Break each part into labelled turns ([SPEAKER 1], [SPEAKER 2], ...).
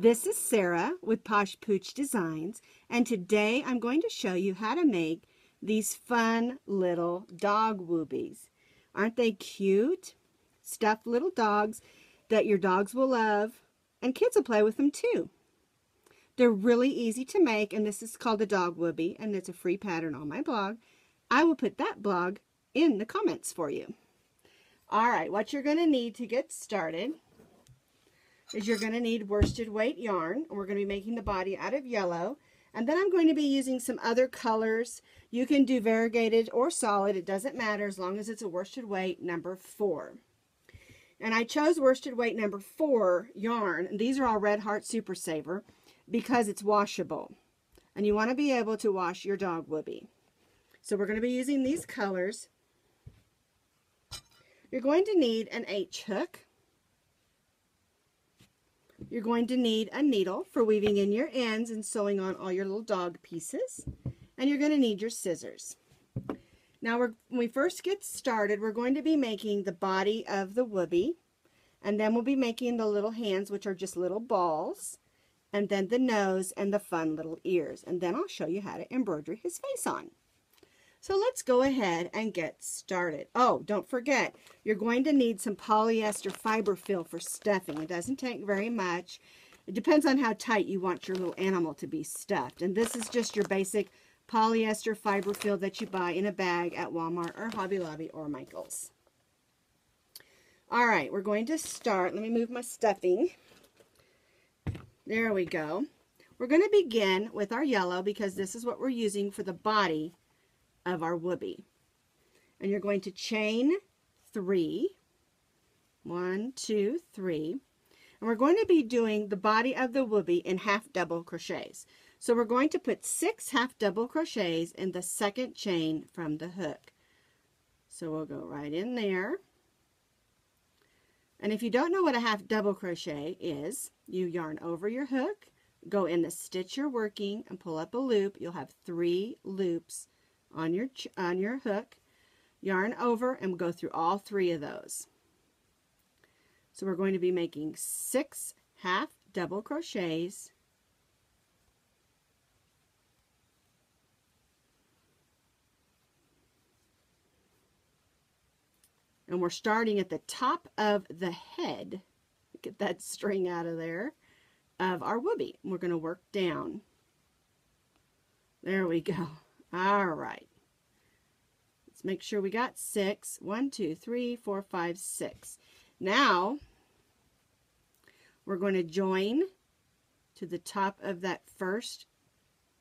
[SPEAKER 1] This is Sara with Posh Pooch Designs, and today I'm going to show you how to make these fun little dog woobies. Aren't they cute? Stuffed little dogs that your dogs will love, and kids will play with them too. They're really easy to make, and this is called a dog woobie, and it's a free pattern on my blog. I will put that blog in the comments for you. Alright, what you're going to need to get started is you're going to need worsted weight yarn. We're going to be making the body out of yellow, and then I'm going to be using some other colors. You can do variegated or solid, it doesn't matter as long as it's a worsted weight number 4. And I chose worsted weight number 4 yarn, and these are all Red Heart Super Saver, because it's washable, and you want to be able to wash your dog woobie. So we're going to be using these colors. You're going to need an H hook. You're going to need a needle for weaving in your ends and sewing on all your little dog pieces. And you're going to need your scissors. Now, when we first get started, we're going to be making the body of the woobie. And then we'll be making the little hands, which are just little balls. And then the nose and the fun little ears. And then I'll show you how to embroider his face on. So let's go ahead and get started. Oh, don't forget, you're going to need some polyester fiber fill for stuffing. It doesn't take very much. It depends on how tight you want your little animal to be stuffed. And this is just your basic polyester fiber fill that you buy in a bag at Walmart or Hobby Lobby or Michael's. All right, we're going to start. Let me move my stuffing. There we go. We're going to begin with our yellow because this is what we're using for the body of our woobie. And you're going to chain 3. 1, 2, 3. And we're going to be doing the body of the woobie in half double crochets. So we're going to put 6 half double crochets in the second chain from the hook. So we'll go right in there. And if you don't know what a half double crochet is, you yarn over your hook, go in the stitch you're working, and pull up a loop. You'll have 3 loops on your hook, yarn over, and go through all 3 of those. So we're going to be making 6 half double crochets, and we're starting at the top of the head, get that string out of there, of our woobie. We're going to work down. There we go. All right. Let's make sure we got 6. 1, 2, 3, 4, 5, 6. Now, we're going to join to the top of that first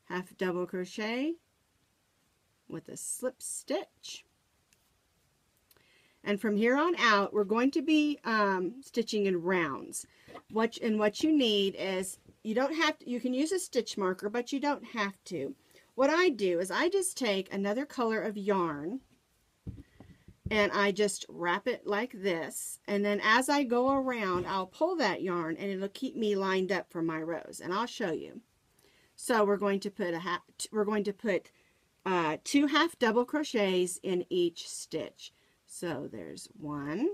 [SPEAKER 1] half double crochet with a slip stitch. And from here on out, we're going to be stitching in rounds. What you need is, you don't have to, you can use a stitch marker, but you don't have to. What I do is I just take another color of yarn and I just wrap it like this, and then as I go around, I'll pull that yarn and it'll keep me lined up for my rows, and I'll show you. So we're going to put 2 half double crochets in each stitch. So there's 1,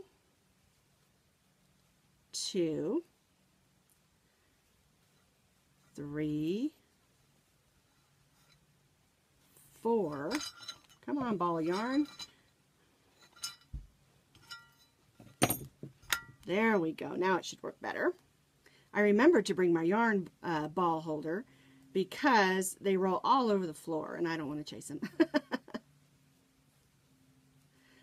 [SPEAKER 1] 2, 3, 4. Come on, ball of yarn. There we go. Now it should work better. I remembered to bring my yarn ball holder because they roll all over the floor and I don't want to chase them.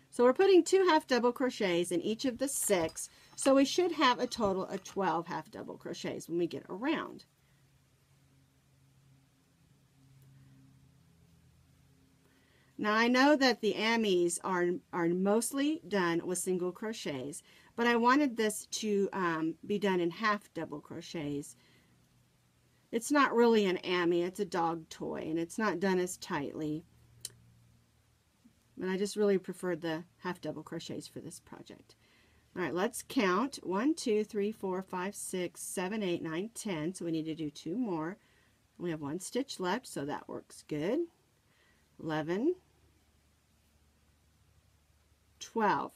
[SPEAKER 1] So we're putting 2 half double crochets in each of the 6, so we should have a total of 12 half double crochets when we get around. Now I know that the amies are mostly done with single crochets, but I wanted this to be done in half double crochets. It's not really an amie, it's a dog toy, and it's not done as tightly. But I just really preferred the half double crochets for this project. All right, let's count. 1, 2, 3, 4, 5, 6, 7, 8, 9, 10. So we need to do 2 more. We have 1 stitch left, so that works good. 11, 12.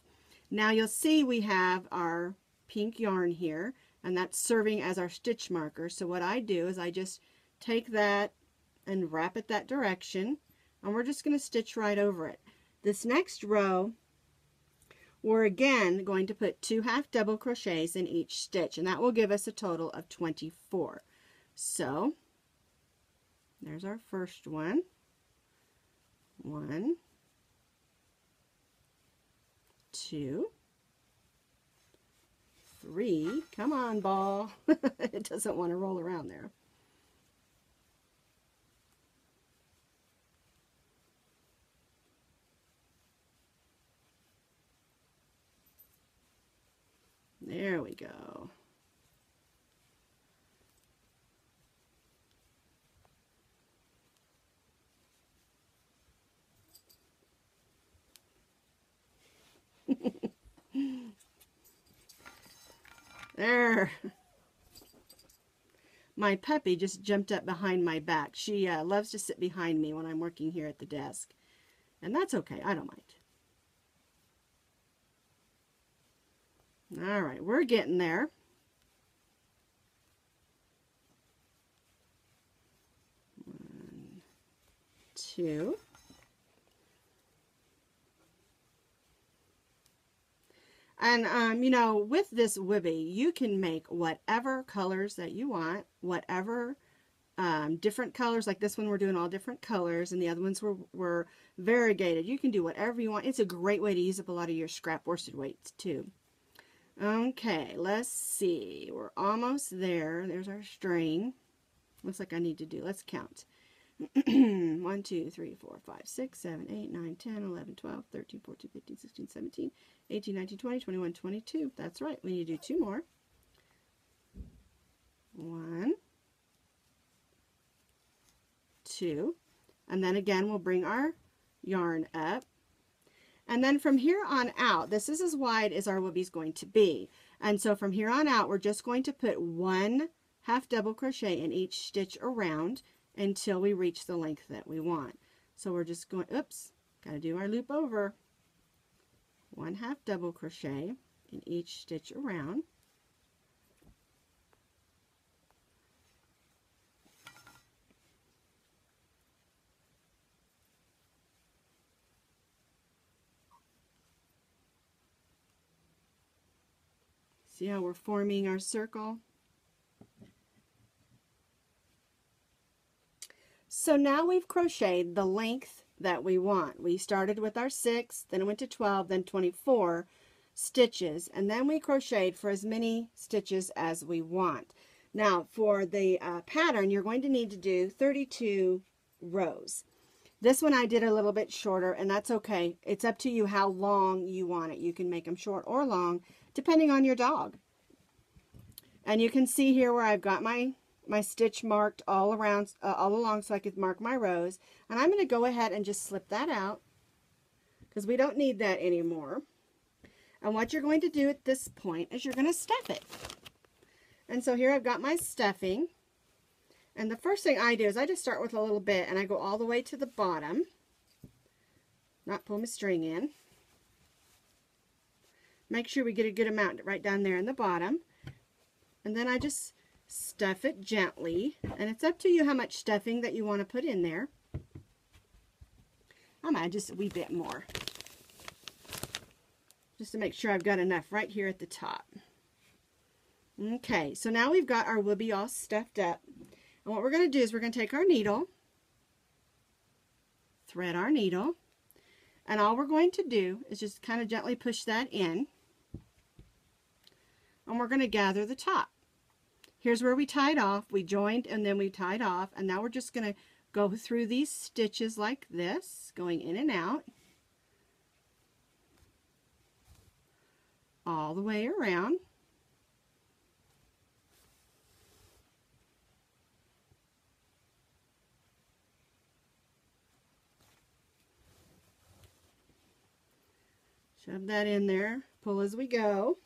[SPEAKER 1] Now you'll see we have our pink yarn here, and that's serving as our stitch marker. So what I do is I just take that and wrap it that direction, and we're just going to stitch right over it. This next row, we're again going to put 2 half double crochets in each stitch, and that will give us a total of 24. So there's our first one. 1, 2, 3. Come on, ball. It doesn't want to roll around there. There we go. There. My puppy just jumped up behind my back. She loves to sit behind me when I'm working here at the desk. And that's okay. I don't mind. All right, we're getting there. One, 2. And, you know, with this Woobie, you can make whatever colors that you want, whatever different colors. Like this one, we're doing all different colors, and the other ones were variegated. You can do whatever you want. It's a great way to use up a lot of your scrap worsted weights, too. Okay, let's see. We're almost there. There's our string. Looks like I need to do, let's count. 1, 2, 3, 4, 5, 6, 7, 8, 9, 10, 11, 12, 13, 14, 15, 16, 17, 18, 19, 20, 21, 22. That's right. We need to do 2 more. 1, 2, and then again we'll bring our yarn up. And then from here on out, this is as wide as our Woobie's going to be. And so from here on out, we're just going to put 1 half double crochet in each stitch around until we reach the length that we want. So we're just going, oops, got to do our loop over. 1 half double crochet in each stitch around. See how we're forming our circle? So now we've crocheted the length that we want. We started with our 6, then it went to 12, then 24 stitches, and then we crocheted for as many stitches as we want. Now for the pattern, you're going to need to do 32 rows. This one I did a little bit shorter, and that's okay. It's up to you how long you want it. You can make them short or long, depending on your dog. And you can see here where I've got my stitch marked all around, all along, so I could mark my rows. And I'm going to go ahead and just slip that out because we don't need that anymore. And what you're going to do at this point is you're going to stuff it. And so here I've got my stuffing. And the first thing I do is I just start with a little bit and I go all the way to the bottom. Not pull my string in. Make sure we get a good amount right down there in the bottom. And then I just stuff it gently. And it's up to you how much stuffing that you want to put in there. I might just a wee bit more. Just to make sure I've got enough right here at the top. Okay, so now we've got our Woobie all stuffed up. And what we're going to do is we're going to take our needle, thread our needle, and all we're going to do is just kind of gently push that in. And we're going to gather the top. Here's where we tied off. We joined and then we tied off. And now we're just going to go through these stitches like this, going in and out, all the way around. Shove that in there, pull as we go.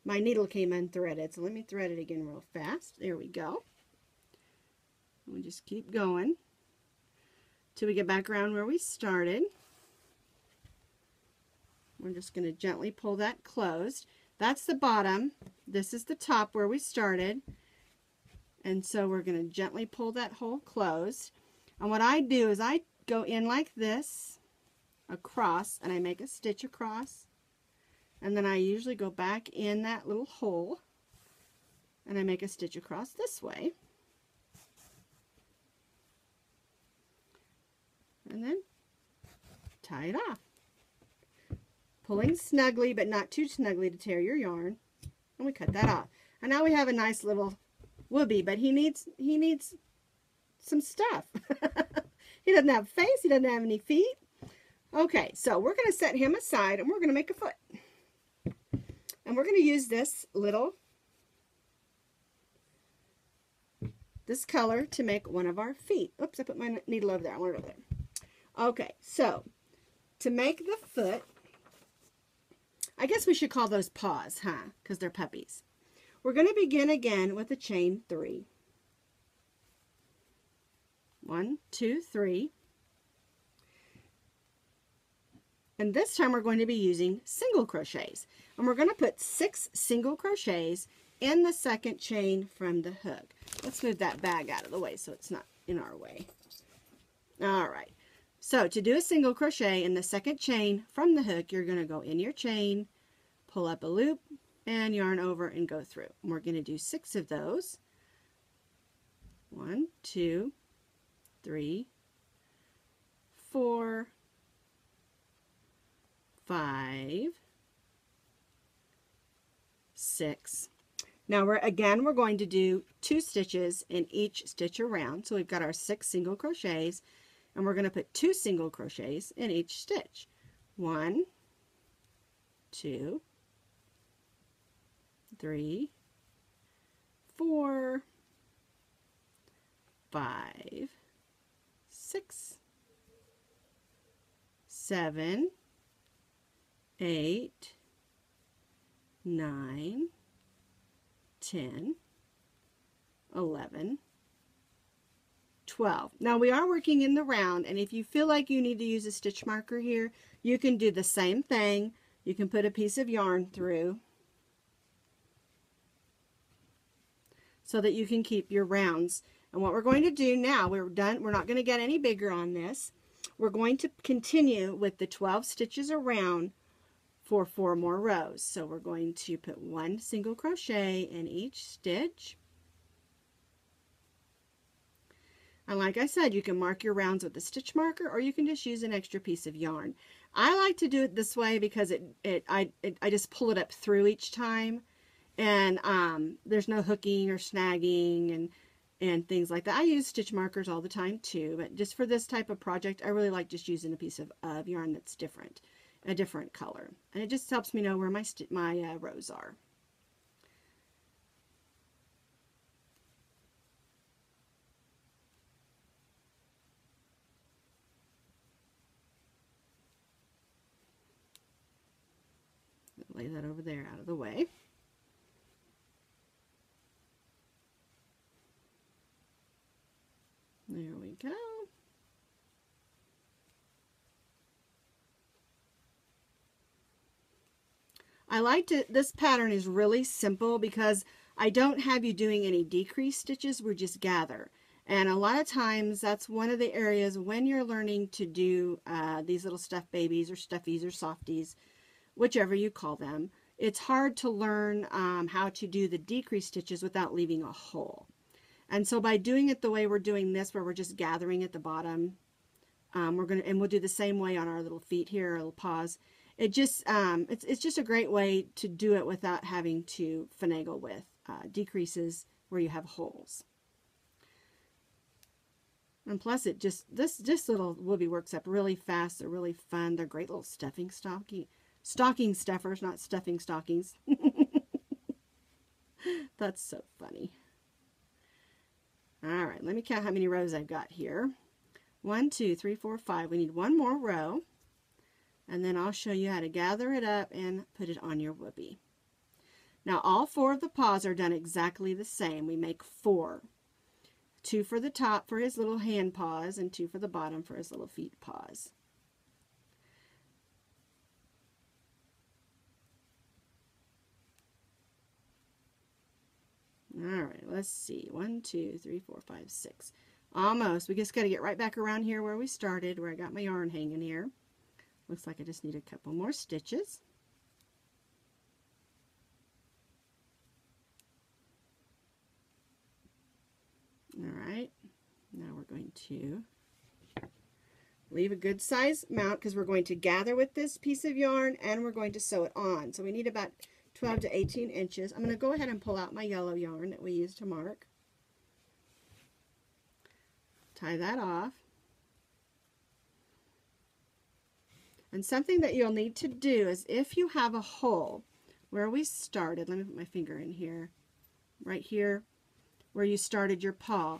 [SPEAKER 1] My needle came unthreaded, so let me thread it again real fast. There we go. We just keep going till we get back around where we started. We're just going to gently pull that closed. That's the bottom. This is the top where we started. And so we're going to gently pull that hole closed. And what I do is I go in like this, across, and I make a stitch across. And then I usually go back in that little hole, and I make a stitch across this way. And then tie it off. Pulling snugly, but not too snugly to tear your yarn. And we cut that off. And now we have a nice little Woobie, but he needs some stuff. He doesn't have a face, he doesn't have any feet. Okay, so we're going to set him aside and we're going to make a foot. And we're going to use this color to make one of our feet. Oops, I put my needle over there. I want it over there. Okay, so to make the foot, I guess we should call those paws, huh? Because they're puppies. We're going to begin again with a chain 3. 1, 2, 3. And this time we're going to be using single crochets. And we're going to put 6 single crochets in the second chain from the hook. Let's move that bag out of the way so it's not in our way. All right. So to do a single crochet in the second chain from the hook, you're going to go in your chain, pull up a loop, and yarn over and go through. And we're going to do 6 of those. 1, 2, 3, 4, 5, 6. Now we're going to do 2 stitches in each stitch around. So we've got our 6 single crochets, and we're going to put 2 single crochets in each stitch. 1, 2, 3, 4, 5, 6, 7, 8, 9, 10, 11, 12. Now we are working in the round, and if you feel like you need to use a stitch marker here, you can do the same thing. You can put a piece of yarn through so that you can keep your rounds. And what we're going to do now, we're done. We're not going to get any bigger on this. We're going to continue with the 12 stitches around for 4 more rows. So we're going to put 1 single crochet in each stitch. And like I said, you can mark your rounds with a stitch marker, or you can just use an extra piece of yarn. I like to do it this way because I just pull it up through each time, and there's no hooking or snagging and things like that. I use stitch markers all the time too, but just for this type of project, I really like just using a piece of yarn that's different, a different color, and it just helps me know where my rows are. Lay that over there out of the way. There we go. I liked it. This pattern is really simple because I don't have you doing any decrease stitches. We're just gather. And a lot of times that's one of the areas when you're learning to do these little stuffed babies or stuffies or softies, whichever you call them, it's hard to learn how to do the decrease stitches without leaving a hole. And so by doing it the way we're doing this, where we're just gathering at the bottom, we'll do the same way on our little feet here, our little paws. It just it's just a great way to do it without having to finagle with decreases where you have holes. And plus, this little Woobie works up really fast. They're really fun. They're great little stocking stuffers, not stuffing stockings. That's so funny. All right, let me count how many rows I've got here. 1, 2, 3, 4, 5. We need 1 more row, and then I'll show you how to gather it up and put it on your Woobie. Now all 4 of the paws are done exactly the same. We make 4. 2 for the top for his little hand paws, and 2 for the bottom for his little feet paws. right, let's see. 1, 2, 3, 4, 5, 6. Almost. We just got to get right back around here where we started, where I got my yarn hanging here. Looks like I just need a couple more stitches. All right, now we're going to leave a good size amount because we're going to gather with this piece of yarn and we're going to sew it on. So we need about 12 to 18 inches. I'm going to go ahead and pull out my yellow yarn that we used to mark. Tie that off. And something that you'll need to do is if you have a hole where we started, let me put my finger in here, right here where you started your paw,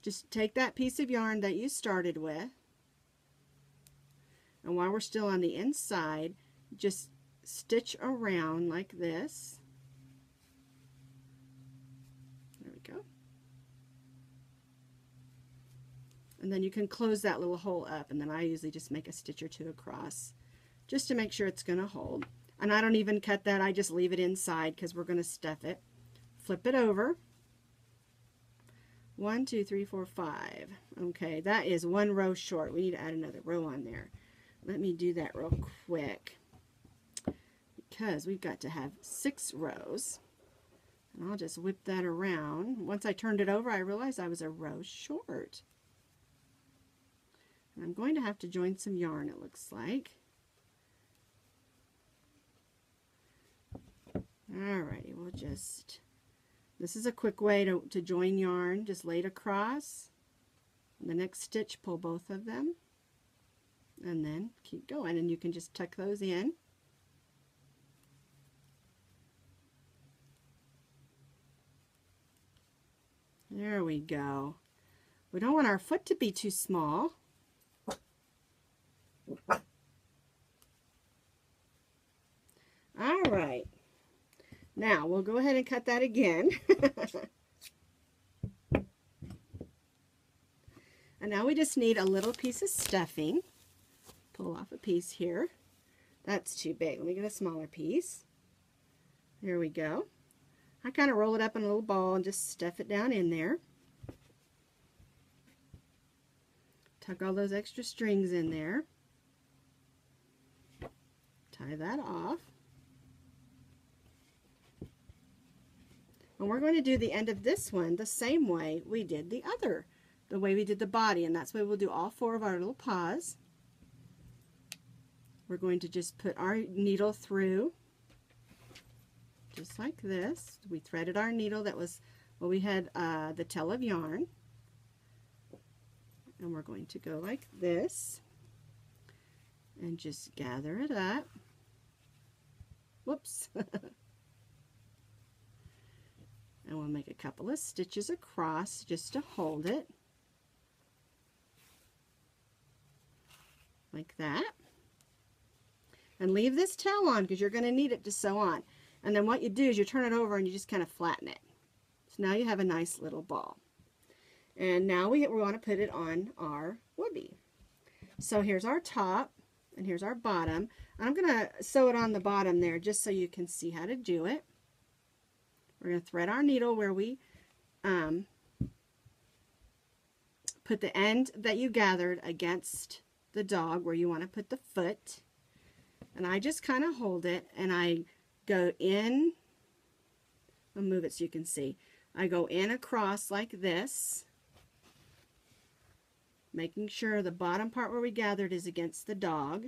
[SPEAKER 1] just take that piece of yarn that you started with, and while we're still on the inside, just stitch around like this. There we go. And then you can close that little hole up, and then I usually just make a stitch or two across just to make sure it's going to hold. And I don't even cut that, I just leave it inside because we're going to stuff it. Flip it over. 1, 2, 3, 4, 5. Okay, that is one row short. We need to add another row on there. Let me do that real quick because we've got to have 6 rows. And I'll just whip that around. Once I turned it over, I realized I was a row short. And I'm going to have to join some yarn, it looks like. Alrighty, we'll just... This is a quick way to join yarn. Just lay it across. The next stitch, pull both of them. And then keep going. And you can just tuck those in. There we go. We don't want our foot to be too small. All right. Now, we'll go ahead and cut that again. And now we just need a little piece of stuffing. Pull off a piece here. That's too big. Let me get a smaller piece. There we go. I kind of roll it up in a little ball and just stuff it down in there. Tuck all those extra strings in there. Tie that off. And we're going to do the end of this one the same way we did the other, the way we did the body, and that's why we'll do all 4 of our little paws. We're going to just put our needle through, just like this. We threaded our needle, that was, well, we had the tail of yarn, and we're going to go like this, and just gather it up. Whoops. And we'll make a couple of stitches across just to hold it. Like that. And leave this tail on because you're going to need it to sew on. And then what you do is you turn it over and you just kind of flatten it. So now you have a nice little ball. And now we want to put it on our Woobie. So here's our top and here's our bottom. I'm going to sew it on the bottom there just so you can see how to do it. We're going to thread our needle where we put the end that you gathered against the dog where you want to put the foot. And I just kind of hold it and I go in. I'll move it so you can see. I go in across like this, making sure the bottom part where we gathered is against the dog.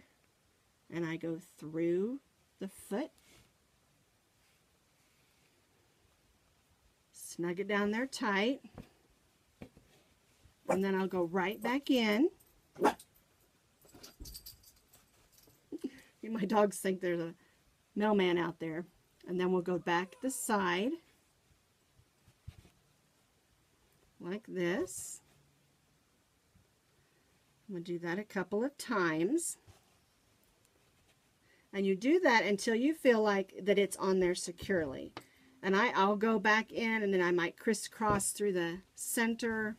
[SPEAKER 1] And I go through the foot. Snug it down there tight, and then I'll go right back in. My dogs think there's a mailman out there. And then we'll go back the side like this. We'll do that a couple of times. And you do that until you feel like that it's on there securely. And I'll go back in and then I might crisscross through the center.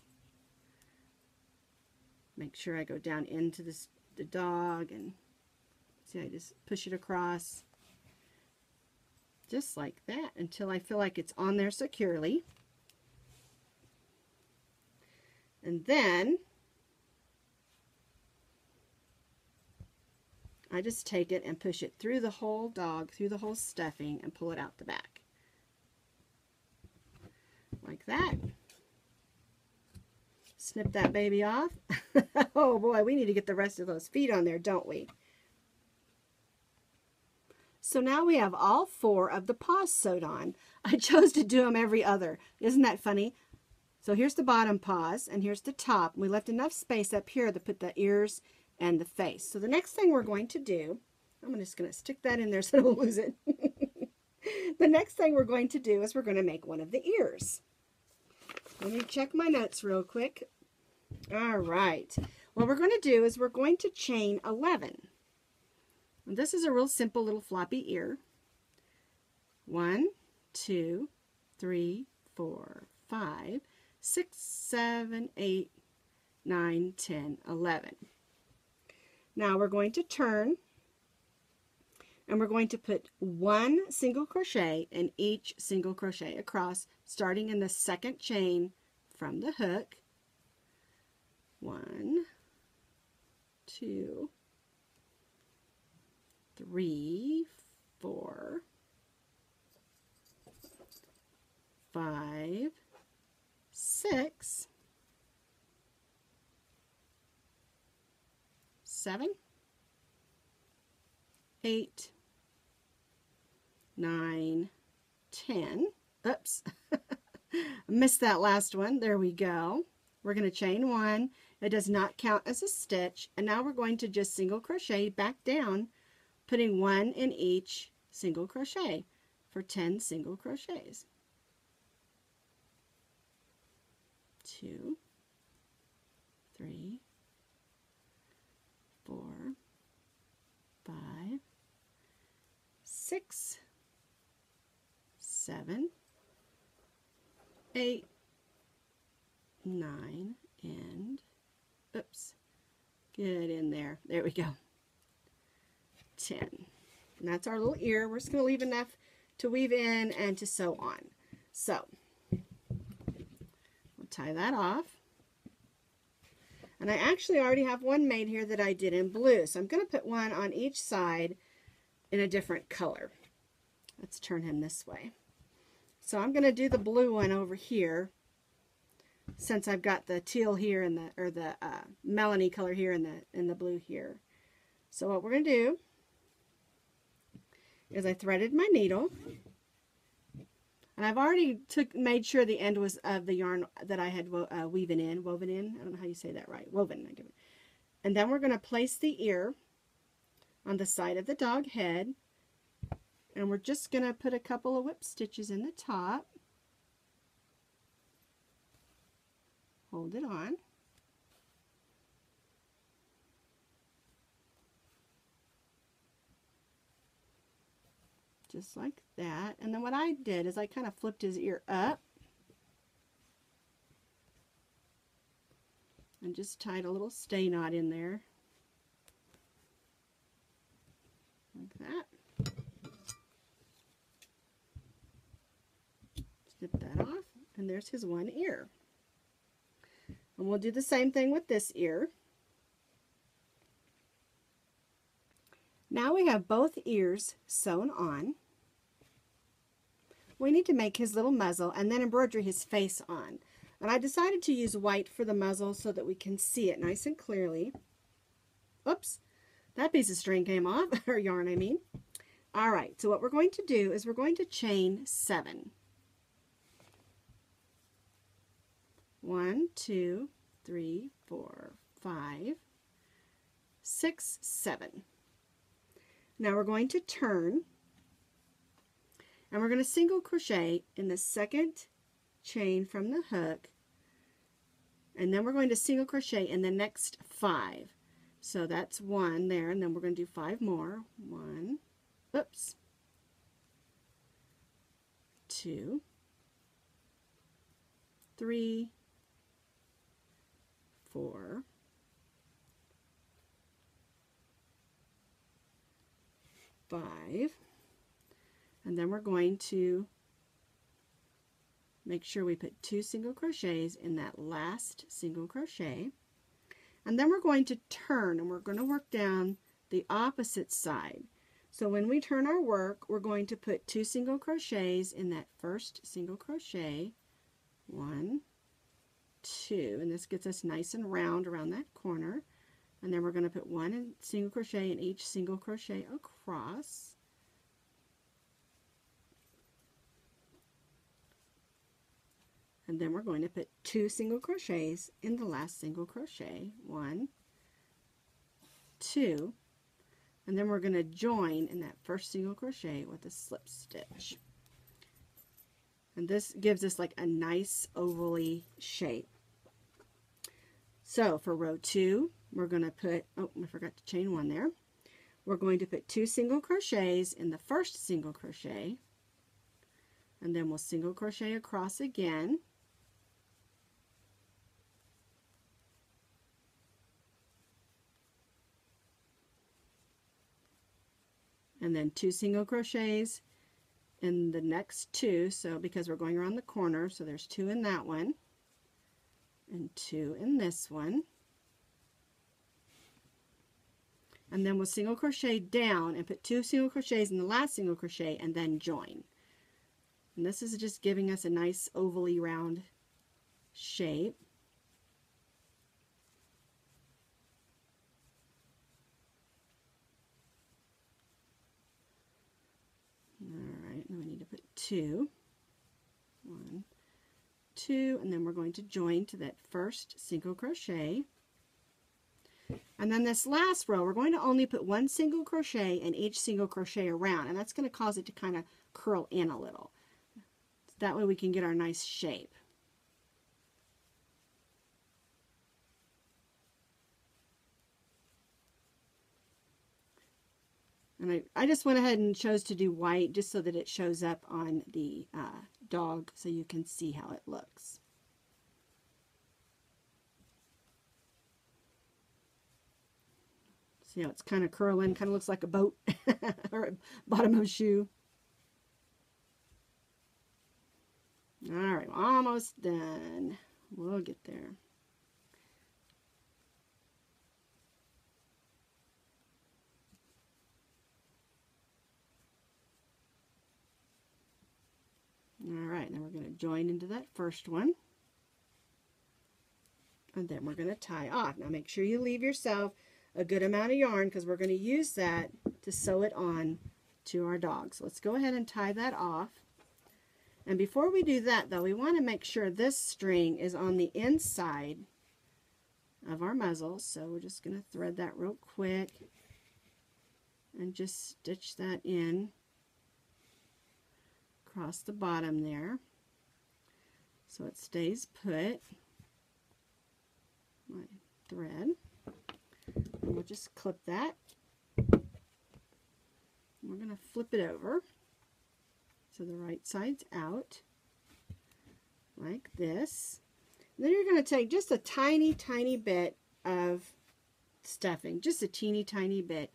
[SPEAKER 1] Make sure I go down into the dog and see, I just push it across. Just like that until I feel like it's on there securely. And then I just take it and push it through the whole dog, through the whole stuffing, and pull it out the back. Like that. Snip that baby off. Oh boy, we need to get the rest of those feet on there, don't we? So now we have all 4 of the paws sewed on. I chose to do them every other. Isn't that funny? So here's the bottom paws, and here's the top. We left enough space up here to put the ears and the face. So the next thing we're going to do, I'm just going to stick that in there so I don't lose it. The next thing we're going to do is we're going to make one of the ears. Let me check my notes real quick. All right. What we're going to do is we're going to chain 11. And this is a real simple little floppy ear. 1, 2, 3, 4, 5, 6, 7, 8, 9, 10, 11. Now we're going to turn, and we're going to put 1 single crochet in each single crochet across, starting in the second chain from the hook. 1, 2, 3, 4, 5, 6, 7, 8, 9, 10. Oops. Missed that last one. There we go. We're going to chain 1. It does not count as a stitch. And now we're going to just single crochet back down, putting 1 in each single crochet for 10 single crochets. 2, 3, 4, 5, 6, 7, 8, 9, and oops, get in there. There we go. 10. And that's our little ear. We're just going to leave enough to weave in and to sew on. So we'll tie that off. And I actually already have one made here that I did in blue. So I'm going to put one on each side in a different color. Let's turn him this way. So I'm going to do the blue one over here, since I've got the teal here and the melony color here and the blue here. So what we're going to do is I threaded my needle, and I've already made sure the end was of the yarn that I had woven in. I don't know how you say that right. Woven. And then we're going to place the ear on the side of the dog head, and we're just going to put a couple of whip stitches in the top. Hold it on. Just like that. And then what I did is I kind of flipped his ear up and just tied a little stay knot in there. Like that. Snip that off, and there's his one ear. And we'll do the same thing with this ear. Now we have both ears sewn on. We need to make his little muzzle and then embroider his face on. And I decided to use white for the muzzle so that we can see it nice and clearly. Oops, that piece of string came off, or yarn I mean. All right, so what we're going to do is we're going to chain 7. 1, 2, 3, 4, 5, 6, 7. Now we're going to turn, and we're going to single crochet in the second chain from the hook, and then we're going to single crochet in the next 5. So that's 1 there, and then we're going to do 5 more. 1, oops, 2, 3, 4, 5, and then we're going to make sure we put 2 single crochets in that last single crochet. And then we're going to turn, and we're going to work down the opposite side. So when we turn our work, we're going to put 2 single crochets in that first single crochet. 1, 2, and this gets us nice and round around that corner. And then we're going to put 1 single crochet in each single crochet across. And then we're going to put 2 single crochets in the last single crochet. 1, 2, and then we're going to join in that first single crochet with a slip stitch. And this gives us like a nice ovally shape. So for row 2, we're going to put, oh, I forgot to chain 1 there. We're going to put 2 single crochets in the first single crochet, and then we'll single crochet across again. And then 2 single crochets in the next 2, so because we're going around the corner, so there's 2 in that one and 2 in this one, and then we'll single crochet down and put 2 single crochets in the last single crochet and then join. And this is just giving us a nice ovally round shape. Alright, now we need to put 2. 1, 2, and then we're going to join to that first single crochet. And then this last row, we're going to only put 1 single crochet in each single crochet around, and that's going to cause it to kind of curl in a little. So that way we can get our nice shape. And I just went ahead and chose to do white just so that it shows up on the dog so you can see how it looks. See how it's kind of curling, kind of looks like a boat or a bottom of a shoe. Alright, almost done. We'll get there. Alright, then we're going to join into that first one. And then we're going to tie off. Now make sure you leave yourself a good amount of yarn because we're going to use that to sew it on to our dog. So let's go ahead and tie that off. And before we do that though, we want to make sure this string is on the inside of our muzzle. So we're just going to thread that real quick and just stitch that in across the bottom there so it stays put. My thread, and we'll just clip that. We're going to flip it over so the right side's out like this. And then you're going to take just a tiny bit of stuffing, just a teeny tiny bit,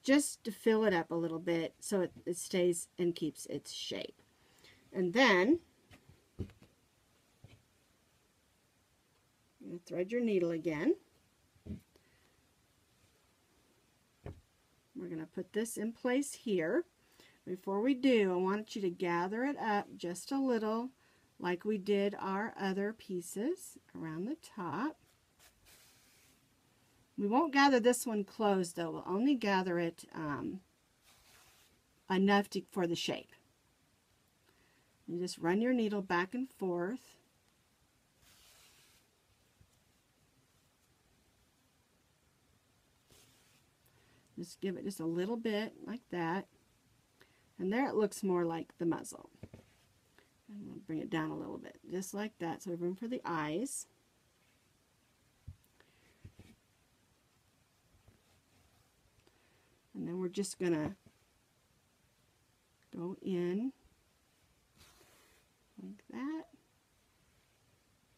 [SPEAKER 1] just to fill it up a little bit so it stays and keeps its shape. And then you're going to thread your needle again. We're going to put this in place here. Before we do, I want you to gather it up just a little like we did our other pieces around the top. We won't gather this one closed though. We'll only gather it enough for the shape. You just run your needle back and forth. Just give it just a little bit like that. And there it looks more like the muzzle. And we'll bring it down a little bit, just like that, so we have room for the eyes. And then we're just going to go in like that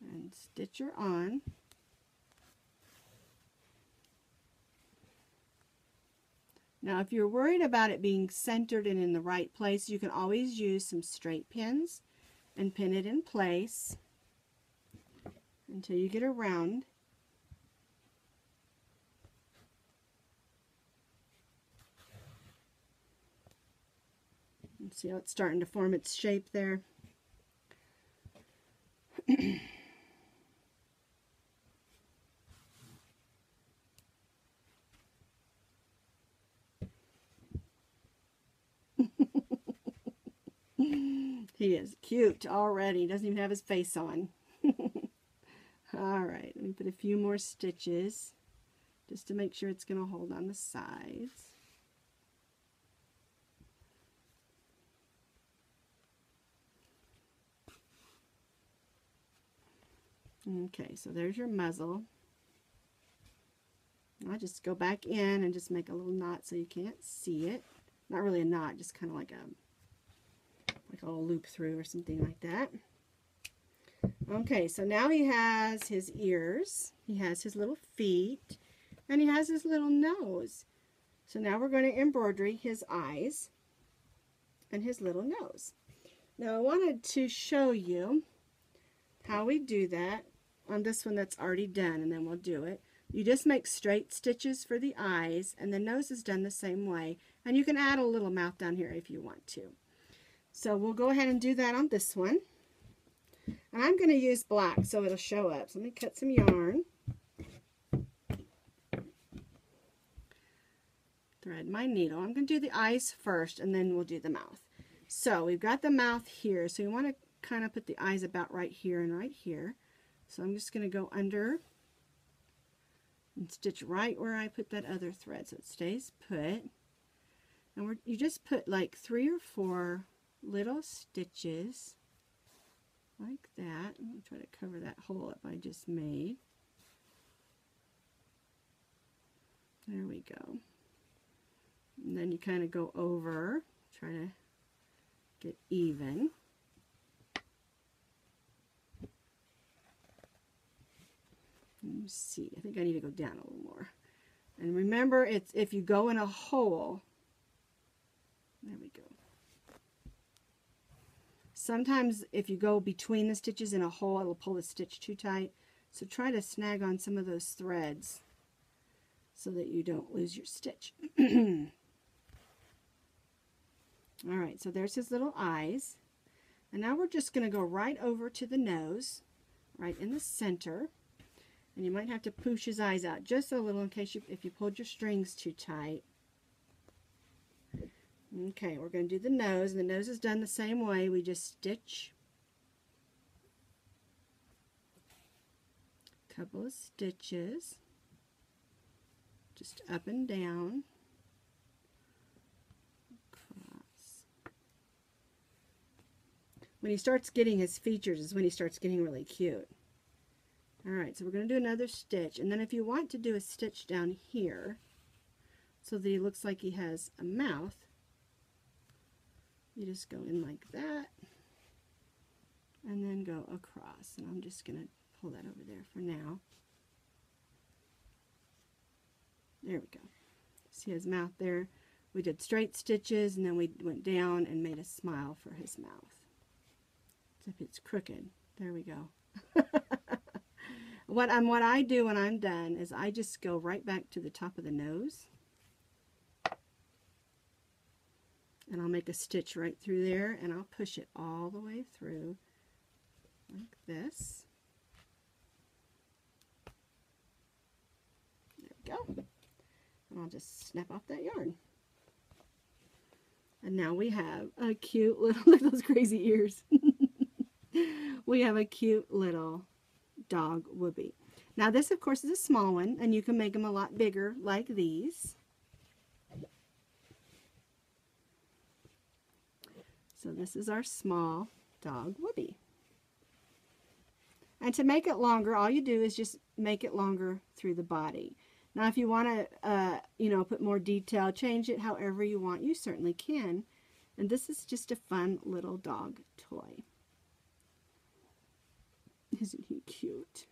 [SPEAKER 1] and stitch her on. Now if you're worried about it being centered and in the right place, you can always use some straight pins and pin it in place until you get around. And see how it's starting to form its shape there. He is cute already. Doesn't even have his face on. Alright, let me put a few more stitches just to make sure it's going to hold on the sides. Okay, so there's your muzzle. I'll just go back in and just make a little knot so you can't see it. Not really a knot, just kind of like a little loop through or something like that. Okay, so now he has his ears, he has his little feet, and he has his little nose. So now we're going to embroidery his eyes and his little nose. Now I wanted to show you how we do that on this one that's already done, and then we'll do it. You just make straight stitches for the eyes, and the nose is done the same way, and you can add a little mouth down here if you want to. So we'll go ahead and do that on this one. And I'm going to use black so it'll show up. So let me cut some yarn. Thread my needle. I'm going to do the eyes first and then we'll do the mouth. So we've got the mouth here. So you want to kind of put the eyes about right here and right here. So I'm just going to go under and stitch right where I put that other thread so it stays put. And you just put like 3 or 4 little stitches like that. I'm going to try to cover that hole up I just made. There we go. And then you kind of go over, try to get even. Let me see, I think I need to go down a little more. And remember, it's if you go in a hole, there we go. Sometimes if you go between the stitches in a hole, it'll pull the stitch too tight. So try to snag on some of those threads so that you don't lose your stitch. Alright, so there's his little eyes. And now we're just going to go right over to the nose, right in the center. And you might have to push his eyes out just a little in case if you pulled your strings too tight. Okay, we're going to do the nose. The nose is done the same way. We just stitch a couple of stitches just up and down, across. When he starts getting his features is when he starts getting really cute. Alright, so we're going to do another stitch, and then if you want to do a stitch down here so that he looks like he has a mouth, you just go in like that and then go across, and I'm just going to pull that over there for now. There we go. See his mouth there? We did straight stitches and then we went down and made a smile for his mouth. Except it's crooked. There we go. What I do when I'm done is I just go right back to the top of the nose. And I'll make a stitch right through there, and I'll push it all the way through like this. There we go. And I'll just snap off that yarn. And now we have a cute little, look at those crazy ears. We have a cute little dog Woobie. Now this of course is a small one, and you can make them a lot bigger like these. So this is our small dog Woobie. And to make it longer, all you do is just make it longer through the body. Now if you want to, put more detail, change it however you want, you certainly can. And this is just a fun little dog toy. Isn't he cute?